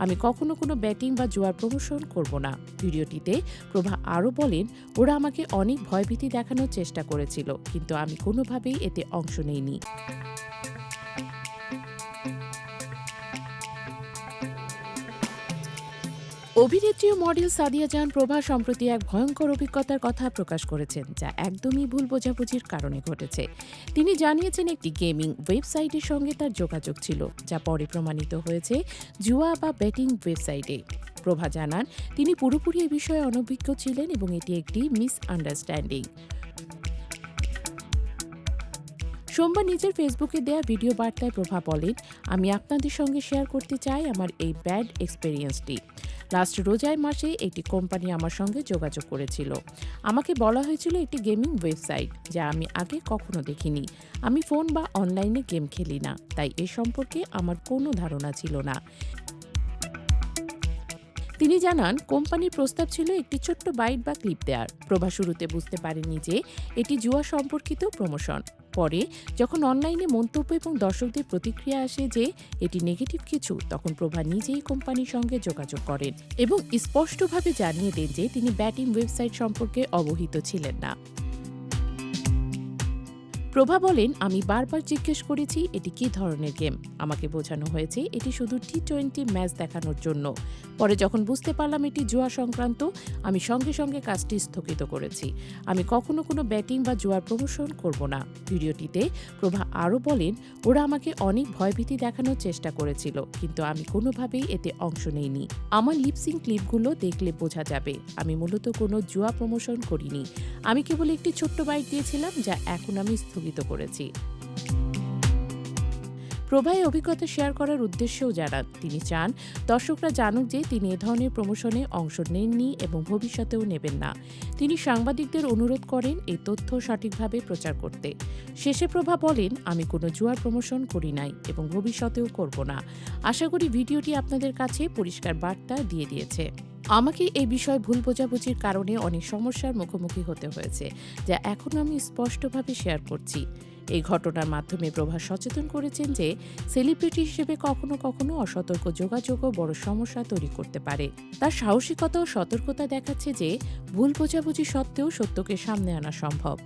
আমি কখনো কোনো ব্যাটিং বা জুয়ার প্রমোশন করব না। ভিডিওটিতে প্রভা আরও বলেন, ওরা আমাকে অনেক ভয়ভীতি দেখানোর চেষ্টা করেছিল, কিন্তু আমি কোনোভাবেই এতে অংশ নেইনি। অভিনেত্রী ও মডেল সাদিয়া জাহান প্রভা সম্প্রতি এক ভয়ঙ্কর অভিজ্ঞতার কথা প্রকাশ করেছেন, যা একদমই ভুল বোঝাবুঝির কারণে ঘটেছে। তিনি জানিয়েছেন একটি গেমিং ওয়েবসাইটের সঙ্গে তার যোগাযোগ ছিল, যা পরে প্রমাণিত হয়েছে জুয়া বা ব্যাটিং ওয়েবসাইটে। প্রভা জানান, তিনি পুরোপুরি এ বিষয়ে অনভিজ্ঞ ছিলেন এবং এটি একটি মিসআন্ডারস্ট্যান্ডিং। সোমবার নিজের ফেসবুকে দেয়া ভিডিও বার্তায় প্রভা বলেন, আমি আপনাদের সঙ্গে শেয়ার করতে চাই আমার এই ব্যাড এক্সপেরিয়েন্সটি। লাস্ট রোজার মাসে একটি কোম্পানি আমার সঙ্গে যোগাযোগ করেছিল। আমাকে বলা হয়েছিল একটি গেমিং ওয়েবসাইট, যা আমি আগে কখনো দেখিনি। আমি ফোন বা অনলাইনে গেম খেলি না, তাই এ সম্পর্কে আমার কোনো ধারণা ছিল না। তিনি জানান, কোম্পানির প্রস্তাব ছিল একটি ছোট্ট বাইট বা ক্লিপ দেওয়ার। প্রভা শুরুতে বুঝতে পারেনি যে এটি জুয়া সম্পর্কিত প্রমোশন। পরে যখন অনলাইনে মন্তব্য এবং দর্শকদের প্রতিক্রিয়া আসে যে এটি নেগেটিভ কিছু, তখন প্রভা নিজেই কোম্পানির সঙ্গে যোগাযোগ করেন এবং স্পষ্টভাবে জানিয়ে দেন যে তিনি ব্যাটিং ওয়েবসাইট সম্পর্কে অবহিত ছিলেন না। প্রভা বলেন, আমি বারবার জিজ্ঞেস করেছি এটি কী ধরনের গেম। আমাকে বোঝানো হয়েছে এটি শুধু টি-20 ম্যাচ দেখানোর জন্য। পরে যখন বুঝতে পারলাম এটি জুয়া সংক্রান্ত, আমি সঙ্গে সঙ্গে কাজটি স্থগিত করেছি। আমি কখনো কোনো ব্যাটিং বা জুয়ার প্রমোশন করব না। ভিডিওটিতে প্রভা আরও বলেন, ওরা আমাকে অনেক ভয়ভীতি দেখানোর চেষ্টা করেছিল, কিন্তু আমি কোনোভাবেই এতে অংশ নেইনি। আমার লিপসিং ক্লিপগুলো দেখলে বোঝা যাবে আমি মূলত কোনো জুয়া প্রমোশন করিনি। আমি কেবল একটি ছোট্ট বাইট দিয়েছিলাম, যা এখন আমি স্থগিত করেছি। প্রভা এই অভিজ্ঞতা শেয়ার করার উদ্দেশ্যেও জানান, তিনি চান দর্শকরা জানুক যে তিনি এ ধরনের প্রমোশনে অংশ নেননি এবং ভবিষ্যতেও নেবেন না। তিনি সাংবাদিকদের অনুরোধ করেন এই তথ্য সঠিকভাবে প্রচার করতে। শেষে প্রভা বলেন, আমি কোনো জুয়ার প্রমোশন করি নাই এবং ভবিষ্যতেও করব না। আশা করি ভিডিওটি আপনাদের কাছে পরিষ্কার বার্তা দিয়ে দিয়েছে। আমাকে এই বিষয়ে ভুল বোঝাবুঝির কারণে অনেক সমস্যার মুখোমুখি হতে হয়েছে, যা এখন আমি স্পষ্টভাবে শেয়ার করছি। এই ঘটনার মাধ্যমে প্রভা সচেতন করেছেন যে সেলিব্রিটি হিসেবে কখনো কখনো অসতর্ক যোগাযোগও বড় সমস্যা তৈরি করতে পারে। তার সাহসিকতা ও সতর্কতা দেখাচ্ছে যে ভুল বোঝাবুঝি সত্ত্বেও সত্যকে সামনে আনা সম্ভব।